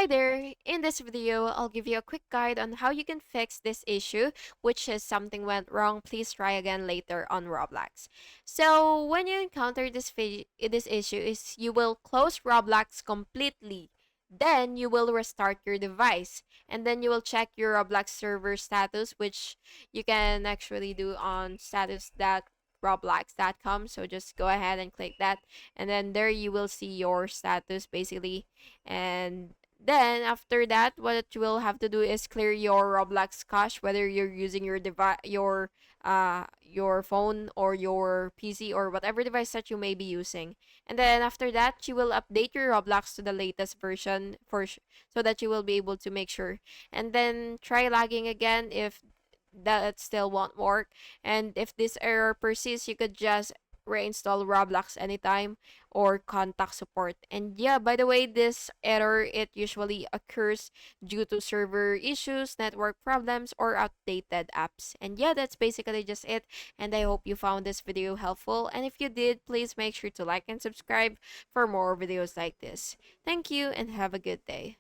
Hi there! In this video, I'll give you a quick guide on how you can fix this issue, which is something went wrong. Please try again later on Roblox. So when you encounter this issue is you will close Roblox completely. Then you will restart your device and then you will check your Roblox server status, which you can actually do on status.roblox.com. So just go ahead and click that, and then there you will see your status basically. And then after that, what you will have to do is clear your Roblox cache, whether you're using your device, your phone or your PC or whatever device that you may be using. And then after that, you will update your Roblox to the latest version so that you will be able to make sure. And then try logging again if that still won't work. And if this error persists, you could just reinstall Roblox anytime or contact support. And yeah, by the way, this error it usually occurs due to server issues, network problems, or outdated apps. And yeah, that's basically just it. And I hope you found this video helpful. And if you did, please make sure to like and subscribe for more videos like this. Thank you and have a good day.